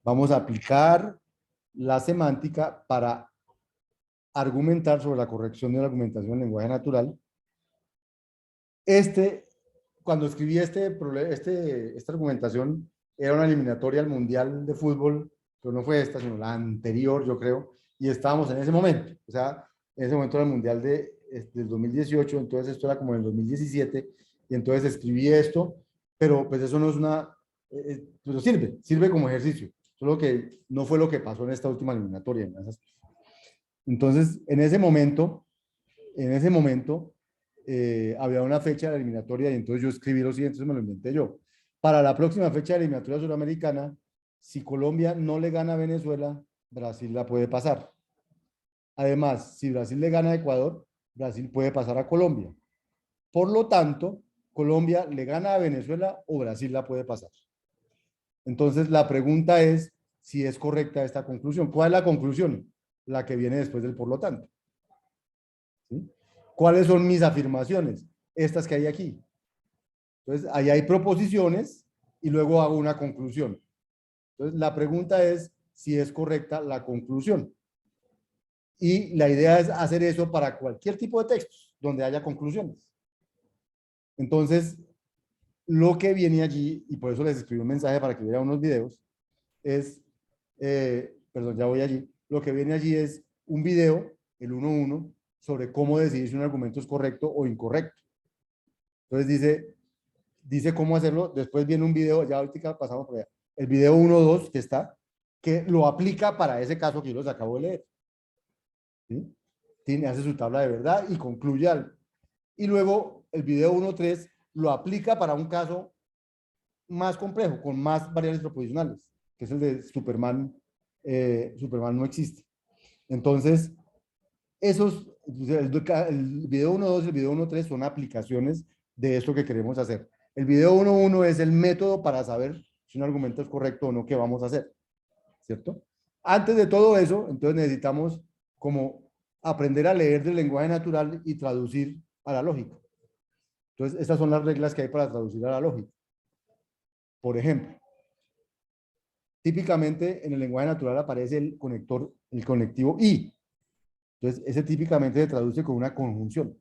Vamos a aplicar la semántica para argumentar sobre la corrección de la argumentación en lenguaje natural. Cuando escribí esta argumentación, era una eliminatoria al Mundial de Fútbol, pero no fue esta, sino la anterior, yo creo, y estábamos en ese momento. O sea, en ese momento era el Mundial del 2018, entonces esto era como en el 2017, y entonces escribí esto, pero pues eso no es pero sirve como ejercicio, solo que no fue lo que pasó en esta última eliminatoria. Entonces, en ese momento, había una fecha de la eliminatoria y entonces yo escribí lo siguiente, eso me lo inventé yo. Para la próxima fecha de la eliminatoria suramericana, si Colombia no le gana a Venezuela, Brasil la puede pasar. Además, si Brasil le gana a Ecuador, Brasil puede pasar a Colombia. Por lo tanto, Colombia le gana a Venezuela o Brasil la puede pasar. Entonces, la pregunta es si es correcta esta conclusión. ¿Cuál es la conclusión? La que viene después del por lo tanto. ¿Sí? ¿Cuáles son mis afirmaciones? Estas que hay aquí. Entonces, ahí hay proposiciones y luego hago una conclusión. Entonces, la pregunta es si es correcta la conclusión. Y la idea es hacer eso para cualquier tipo de textos donde haya conclusiones. Entonces, lo que viene allí, y por eso les escribí un mensaje para que vieran unos videos, perdón, ya voy allí. Lo que viene allí es un video, el 1.1, sobre cómo decidir si un argumento es correcto o incorrecto. Entonces dice cómo hacerlo, después viene un video, ya ahorita pasamos por allá, el video 1.2 que está, que lo aplica para ese caso que yo les acabo de leer. ¿Sí? Hace su tabla de verdad y concluye algo. Y luego el video 1.3 lo aplica para un caso más complejo, con más variables proposicionales, que es el de Superman. Superman no existe. Entonces, el video 1.2 y el video 1.3 son aplicaciones de esto que queremos hacer. El video 1.1 es el método para saber si un argumento es correcto o no que vamos a hacer, ¿cierto? Antes de todo eso, entonces necesitamos como aprender a leer del lenguaje natural y traducir a la lógica. Entonces, estas son las reglas que hay para traducir a la lógica. Por ejemplo, típicamente en el lenguaje natural aparece el conectivo y. Entonces, ese típicamente se traduce con una conjunción.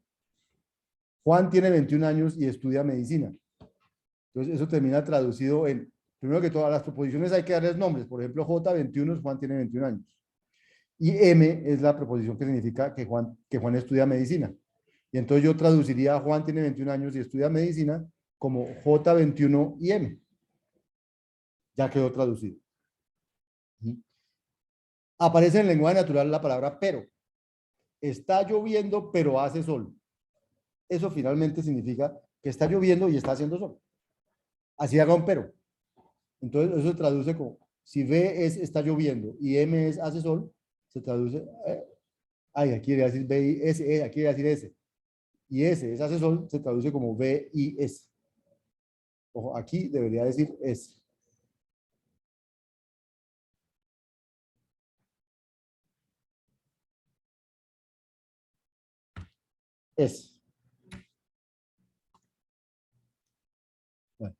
Juan tiene 21 años y estudia medicina. Entonces, eso termina traducido en, primero que todas las proposiciones hay que darles nombres. Por ejemplo, J21 es Juan tiene 21 años. Y M es la preposición que significa que Juan estudia medicina. Y entonces yo traduciría Juan tiene 21 años y estudia medicina como J21 y M. Ya quedó traducido. Aparece en el lenguaje natural la palabra pero. Está lloviendo, pero hace sol. Eso finalmente significa que está lloviendo y está haciendo sol. Así haga un pero. Entonces, eso se traduce como, si B es está lloviendo y M es hace sol, se traduce, aquí quiere decir B y S, aquí quiere decir S. Y S es hace sol, se traduce como B y S. Ojo, aquí debería decir S. S. Bueno.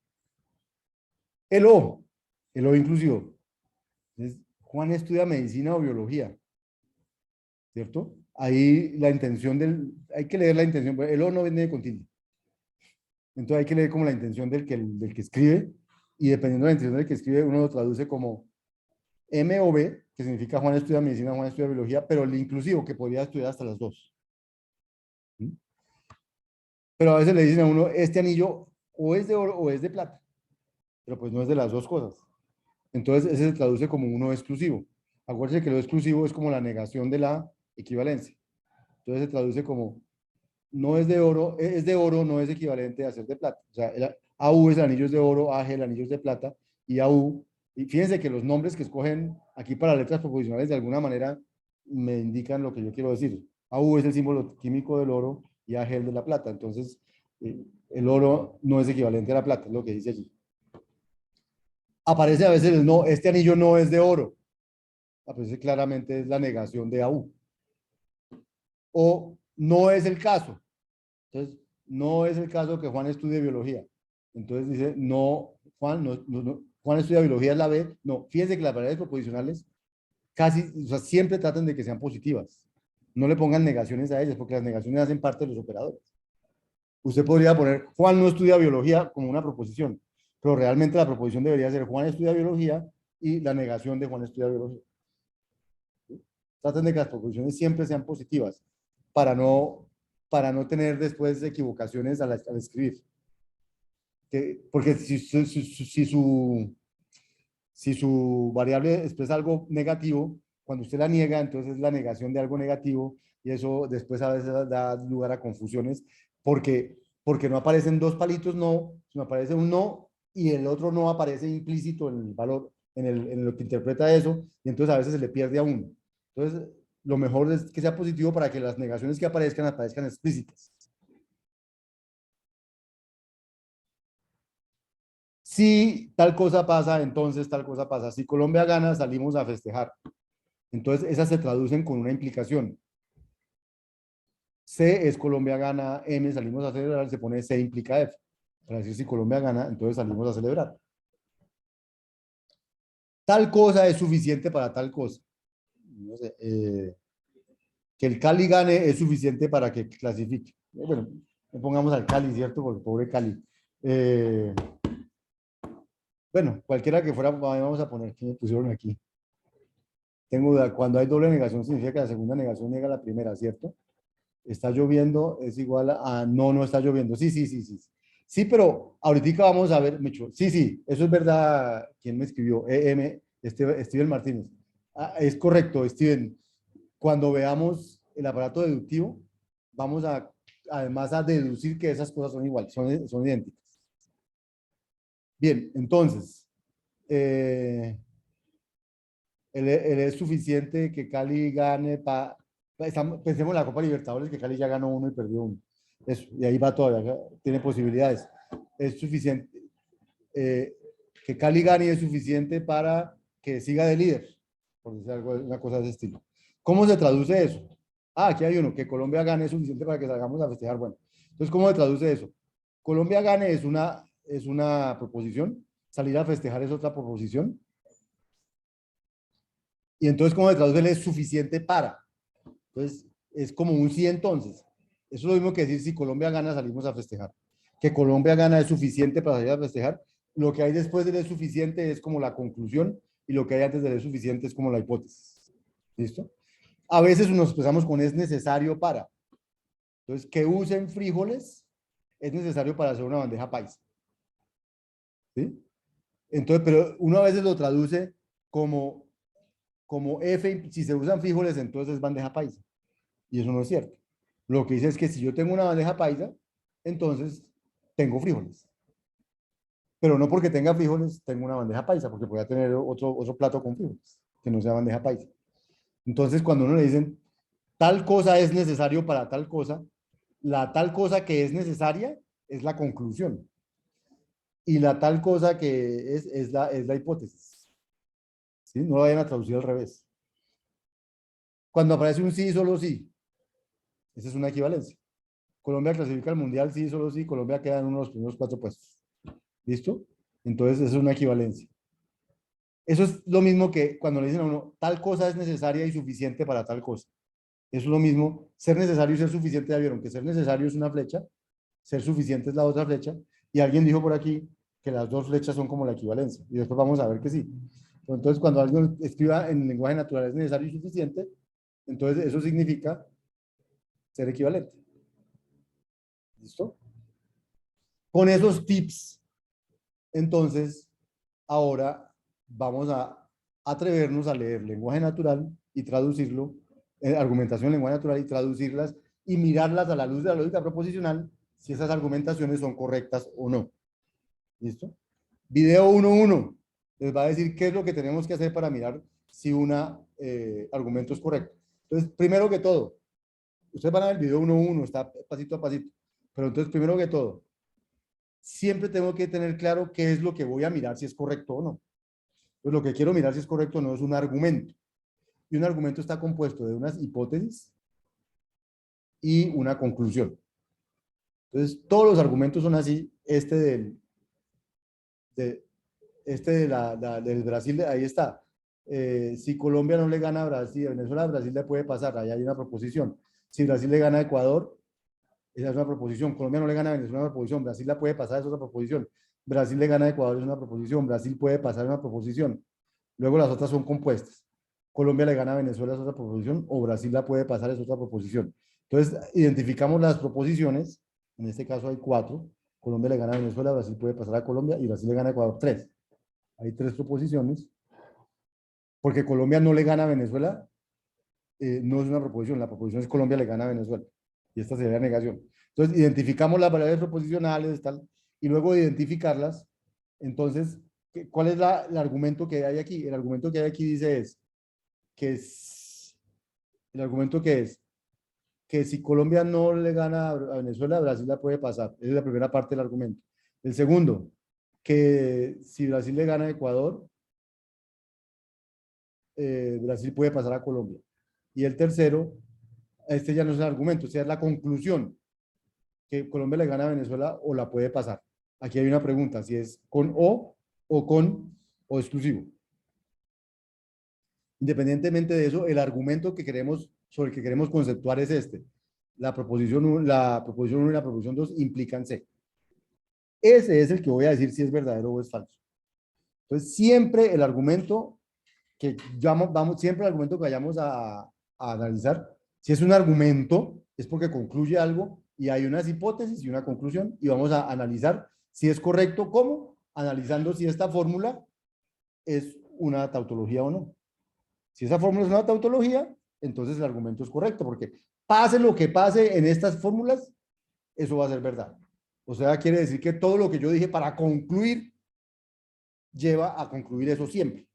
El O inclusivo. Entonces, Juan estudia medicina o biología, ¿cierto? Ahí la intención hay que leer la intención, el O no viene de continuo. Entonces hay que leer como la intención del que escribe, y dependiendo de la intención del que escribe, uno lo traduce como M o B, que significa Juan estudia medicina, Juan estudia biología, pero el inclusivo, que podría estudiar hasta las dos. ¿Sí? Pero a veces le dicen a uno, este anillo o es de oro o es de plata, pero pues no es de las dos cosas. Entonces ese se traduce como uno exclusivo. Acuérdense que lo exclusivo es como la negación de la equivalencia. Entonces se traduce como no es de oro, no es equivalente a ser de plata. O sea, AU es el anillo es de oro, AG el anillo es de plata, y AU, y fíjense que los nombres que escogen aquí para letras proposicionales de alguna manera me indican lo que yo quiero decir. AU es el símbolo químico del oro y AG el de la plata. Entonces, el oro no es equivalente a la plata, es lo que dice allí. Aparece a veces el no, este anillo no es de oro. Aparece claramente es la negación de AU. O no es el caso. Entonces, no es el caso que Juan estudie biología. Entonces dice, no, Juan, Juan estudia biología es la B. No, fíjense que las variables proposicionales casi, o sea, siempre tratan de que sean positivas. No le pongan negaciones a ellas, porque las negaciones hacen parte de los operadores. Usted podría poner Juan no estudia biología como una proposición, pero realmente la proposición debería ser Juan estudia biología y la negación de Juan estudia biología. Traten de que las proposiciones siempre sean positivas para no tener después equivocaciones al escribir. Porque si su variable expresa algo negativo, cuando usted la niega, entonces es la negación de algo negativo y eso después a veces da lugar a confusiones porque no aparecen dos palitos no, sino aparece un no y el otro no aparece implícito en el valor, en lo que interpreta eso y entonces a veces se le pierde a uno. Entonces, lo mejor es que sea positivo para que las negaciones que aparezcan explícitas. Si tal cosa pasa, entonces tal cosa pasa. Si Colombia gana, salimos a festejar. Entonces, esas se traducen con una implicación. C es Colombia gana, M salimos a celebrar, se pone C implica F. Para decir si Colombia gana, entonces salimos a celebrar. Tal cosa es suficiente para tal cosa. No sé, que el Cali gane es suficiente para que clasifique. Bueno, le pongamos al Cali, ¿cierto? Porque pobre Cali. Eh, bueno, cualquiera que fuera, vamos a poner que me pusieron aquí. Tengo duda, cuando hay doble negación significa que la segunda negación niega la primera, ¿cierto? Está lloviendo es igual a no, no está lloviendo. Sí, sí, sí, sí. Sí, pero ahorita vamos a ver, Micho. Sí, sí, eso es verdad. ¿Quién me escribió? Steven Martínez. Ah, es correcto, Steven. Cuando veamos el aparato deductivo, vamos a, además a deducir que esas cosas son iguales, son idénticas. Bien, entonces, eh, es suficiente que Cali gane para... Pensemos en la Copa Libertadores, que Cali ya ganó uno y perdió uno. Eso, y ahí va todavía, tiene posibilidades. Es suficiente. Que Cali gane es suficiente para que siga de líder, por decir algo, una cosa de ese estilo. ¿Cómo se traduce eso? Ah, aquí hay uno, que Colombia gane es suficiente para que salgamos a festejar. Bueno, entonces, ¿cómo se traduce eso? Colombia gane es una proposición, salir a festejar es otra proposición, y entonces, ¿cómo se traduce el es suficiente para? Entonces, es como un sí entonces. Eso es lo mismo que decir si Colombia gana, salimos a festejar. Que Colombia gana es suficiente para salir a festejar. Lo que hay después del es suficiente es como la conclusión y lo que hay antes del es suficiente es como la hipótesis. ¿Listo? A veces nos expresamos con es necesario para. Entonces, que usen frijoles es necesario para hacer una bandeja paisa. ¿Sí? Entonces, pero uno a veces lo traduce como, como F, si se usan frijoles, entonces es bandeja paisa. Y eso no es cierto. Lo que dice es que si yo tengo una bandeja paisa, entonces tengo frijoles. Pero no porque tenga frijoles, tengo una bandeja paisa, porque voy a tener otro plato con frijoles, que no sea bandeja paisa. Entonces, cuando uno le dicen tal cosa es necesario para tal cosa, la tal cosa que es necesaria es la conclusión. Y la tal cosa que es la hipótesis. ¿Sí? No lo vayan a traducir al revés. Cuando aparece un sí, solo sí, esa es una equivalencia. Colombia clasifica al mundial, sí, solo sí, Colombia queda en uno de los primeros cuatro puestos. ¿Listo? Entonces, eso es una equivalencia. Eso es lo mismo que cuando le dicen a uno, tal cosa es necesaria y suficiente para tal cosa. Eso es lo mismo, ser necesario y ser suficiente, ya vieron que ser necesario es una flecha, ser suficiente es la otra flecha, y alguien dijo por aquí que las dos flechas son como la equivalencia, y después vamos a ver que sí. Entonces, cuando alguien escriba en lenguaje natural es necesario y suficiente, entonces eso significa ser equivalente. ¿Listo? Con esos tips, entonces, ahora vamos a atrevernos a leer lenguaje natural y traducirlo, argumentación en lenguaje natural y traducirlas y mirarlas a la luz de la lógica proposicional si esas argumentaciones son correctas o no. ¿Listo? Video 1.1 les va a decir qué es lo que tenemos que hacer para mirar si un argumento es correcto. Entonces, primero que todo, ustedes van a ver el video 1.1, está pasito a pasito, pero entonces, primero que todo, siempre tengo que tener claro qué es lo que voy a mirar si es correcto o no. Pues lo que quiero mirar si es correcto o no es un argumento. Y un argumento está compuesto de unas hipótesis y una conclusión. Entonces, todos los argumentos son así. De del Brasil, ahí está. Si Colombia no le gana a Brasil, a Venezuela, Brasil le puede pasar, ahí hay una proposición. Si Brasil le gana a Ecuador, esa es una proposición. Colombia no le gana a Venezuela, es una proposición. Brasil la puede pasar, es otra proposición. Brasil le gana a Ecuador, es una proposición. Brasil puede pasar, es una proposición. Luego las otras son compuestas. Colombia le gana a Venezuela, es otra proposición, o Brasil la puede pasar, es otra proposición. Entonces, identificamos las proposiciones, en este caso hay 4. Colombia le gana a Venezuela, Brasil puede pasar a Colombia y Brasil le gana a Ecuador 3. Hay 3 proposiciones. Porque Colombia no le gana a Venezuela, no es una proposición, la proposición es Colombia le gana a Venezuela. Y esta sería negación. Entonces, identificamos las variables proposicionales, tal, y luego de identificarlas, entonces, ¿cuál es el argumento que hay aquí? El argumento que hay aquí dice el argumento que es que si Colombia no le gana a Venezuela, Brasil la puede pasar. Esa es la primera parte del argumento. El segundo, que si Brasil le gana a Ecuador, Brasil puede pasar a Colombia. Y el tercero, este ya no es el argumento, este es la conclusión, que Colombia le gana a Venezuela o la puede pasar. Aquí hay una pregunta, si es con o con o exclusivo. Independientemente de eso, el argumento que queremos, sobre el que queremos conceptuar es este. La proposición 1 y la proposición 2 implican C. Ese es el que voy a decir si es verdadero o es falso. Entonces, siempre el argumento siempre el argumento que vayamos a analizar, si es un argumento, es porque concluye algo y hay unas hipótesis y una conclusión y vamos a analizar si es correcto, ¿cómo? Analizando si esta fórmula es una tautología o no. Si esa fórmula es una tautología, entonces el argumento es correcto, porque pase lo que pase en estas fórmulas, eso va a ser verdad. O sea, quiere decir que todo lo que yo dije para concluir lleva a concluir eso siempre.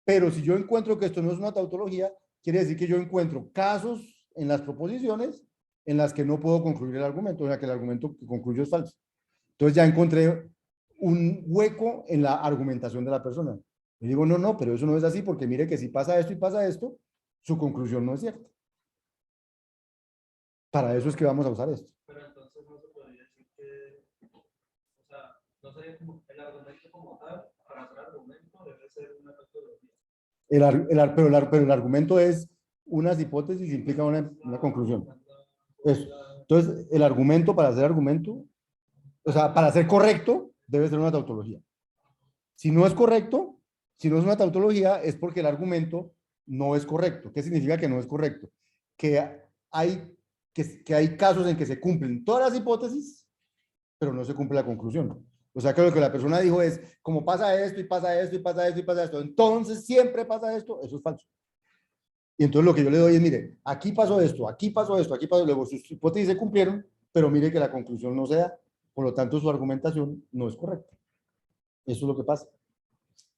Pero si yo encuentro que esto no es una tautología, quiere decir que yo encuentro casos en las proposiciones en las que no puedo concluir el argumento, o sea que el argumento que concluyo es falso. Entonces ya encontré un hueco en la argumentación de la persona. Y digo, no, no, pero eso no es así porque mire que si pasa esto y pasa esto, su conclusión no es cierta. Para eso es que vamos a usar esto. Pero entonces no se podría decir que, o sea, no sería como el argumento como tal, para hacer argumento debe ser una tautología. Pero el argumento es unas hipótesis implica una conclusión. Eso. Entonces, el argumento para hacer argumento, o sea, para ser correcto, debe ser una tautología. Si no es correcto, si no es una tautología, es porque el argumento no es correcto. ¿Qué significa que no es correcto? Que hay casos en que se cumplen todas las hipótesis, pero no se cumple la conclusión. O sea que lo que la persona dijo es, como pasa esto y pasa esto y pasa esto y pasa esto, entonces siempre pasa esto, eso es falso. Y entonces lo que yo le doy es, mire, aquí pasó esto, aquí pasó esto, aquí pasó, luego sus hipótesis se cumplieron, pero mire que la conclusión no se da, por lo tanto su argumentación no es correcta. Eso es lo que pasa.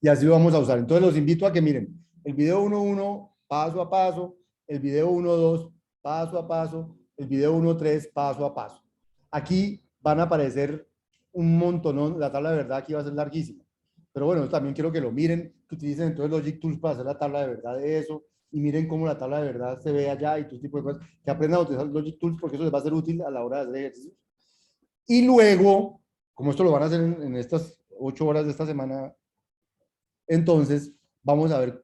Y así lo vamos a usar. Entonces los invito a que miren el video 1.1 paso a paso, el video 1.2 paso a paso, el video 1.3 paso a paso. Aquí van a aparecer un montón, la tabla de verdad aquí va a ser larguísima. Pero bueno, también quiero que lo miren, que utilicen entonces Logic Tools para hacer la tabla de verdad de eso, y miren cómo la tabla de verdad se ve allá y todo tipo de cosas, que aprendan a utilizar Logic Tools porque eso les va a ser útil a la hora de hacer ejercicios. Y luego, como esto lo van a hacer en estas 8 horas de esta semana, entonces vamos a ver,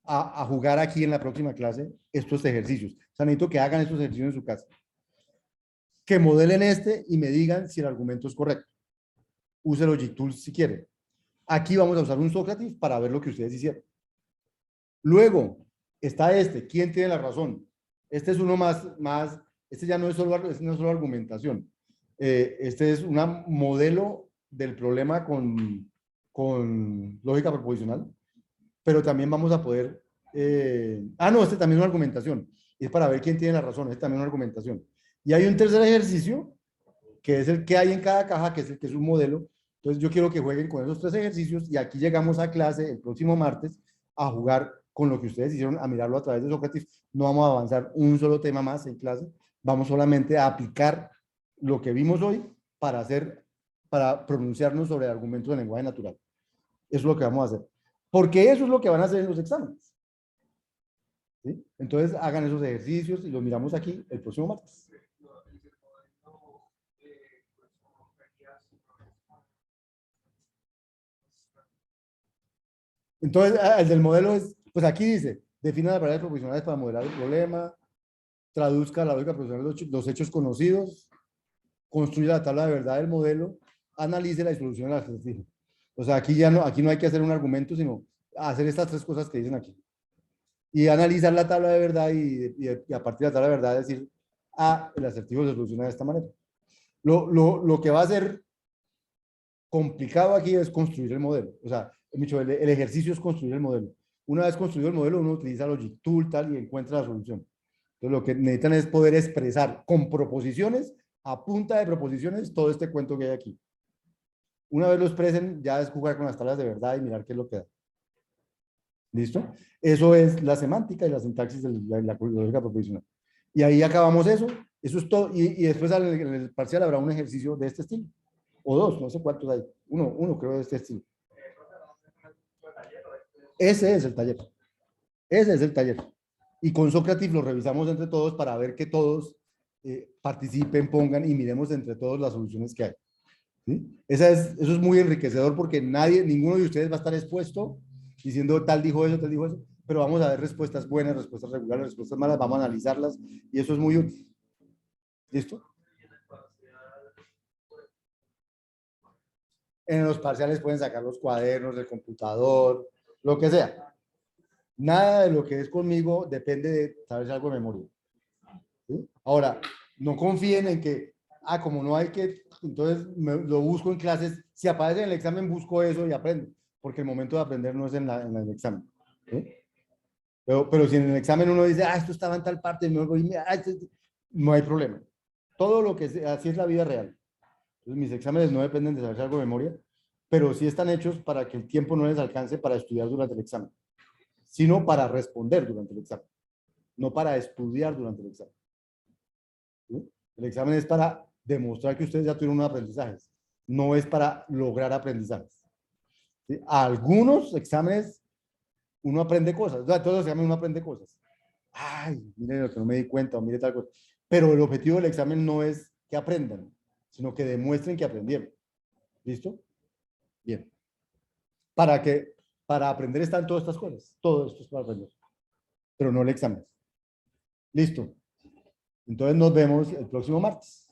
a jugar aquí en la próxima clase estos ejercicios. O sea, necesito que hagan estos ejercicios en su casa. Que modelen este y me digan si el argumento es correcto. Use Logic Tools si quieren. Aquí vamos a usar un Socrative para ver lo que ustedes hicieron. Luego está este. ¿Quién tiene la razón? Este es uno más este ya no es solo, no es solo argumentación. Este es un modelo del problema con lógica proposicional, pero también vamos a poder... no, este también es una argumentación. Es para ver quién tiene la razón. Este también es una argumentación. Y hay un tercer ejercicio, que es el que hay en cada caja, que es el que es un modelo. Entonces yo quiero que jueguen con esos 3 ejercicios y aquí llegamos a clase el próximo martes a jugar con lo que ustedes hicieron, a mirarlo a través de Socrative. No vamos a avanzar un solo tema más en clase. Vamos solamente a aplicar lo que vimos hoy para pronunciarnos sobre argumentos de lenguaje natural. Eso es lo que vamos a hacer. Porque eso es lo que van a hacer en los exámenes. ¿Sí? Entonces hagan esos ejercicios y los miramos aquí el próximo martes. Entonces, el del modelo es, pues aquí dice, defina las variables proporcionales para modelar el problema, traduzca la lógica profesional los hechos conocidos, construye la tabla de verdad del modelo, analice la solución del acertijo. O sea, aquí no hay que hacer un argumento, sino hacer estas tres cosas que dicen aquí. Y analizar la tabla de verdad y a partir de la tabla de verdad decir, el acertijo se soluciona de esta manera. Lo que va a ser complicado aquí es construir el modelo. O sea, el ejercicio es construir el modelo. Una vez construido el modelo, uno utiliza Logic Tool tal, y encuentra la solución. Entonces, lo que necesitan es poder expresar con proposiciones, a punta de proposiciones, todo este cuento que hay aquí. Una vez lo expresen, ya es jugar con las tablas de verdad y mirar qué es lo que da. ¿Listo? Eso es la semántica y la sintaxis de la lógica proposicional. Y ahí acabamos eso. Eso es todo. Y después en el parcial habrá un ejercicio de este estilo. O dos, no sé cuántos hay. Uno creo de este estilo. Ese es el taller. Ese es el taller. Y con Sócrates lo revisamos entre todos para ver que todos participen, pongan y miremos entre todos las soluciones que hay. ¿Sí? Eso es muy enriquecedor porque ninguno de ustedes va a estar expuesto diciendo tal dijo eso, pero vamos a ver respuestas buenas, respuestas regulares, respuestas malas, vamos a analizarlas y eso es muy útil. ¿Listo? En los parciales pueden sacar los cuadernos, el computador, lo que sea. Nada de lo que es conmigo depende de saberse algo de memoria. ¿Sí? Ahora, no confíen en que, como no hay que, entonces lo busco en clases, si aparece en el examen busco eso y aprendo, porque el momento de aprender no es en el examen. ¿Sí? Pero si en el examen uno dice, esto estaba en tal parte, no hay problema. Todo lo que así es la vida real. Entonces, mis exámenes no dependen de saberse algo de memoria, pero sí están hechos para que el tiempo no les alcance para estudiar durante el examen, sino para responder durante el examen, no para estudiar durante el examen. ¿Sí? El examen es para demostrar que ustedes ya tuvieron unos aprendizajes, no es para lograr aprendizajes. ¿Sí? A algunos exámenes uno aprende cosas, todos los exámenes uno aprende cosas. Miren lo que no me di cuenta, o mire tal cosa. Pero el objetivo del examen no es que aprendan, sino que demuestren que aprendieron. ¿Listo? Bien. Para aprender están todas estas cosas. Todo esto es para aprender. Pero no el examen. Listo. Entonces nos vemos el próximo martes.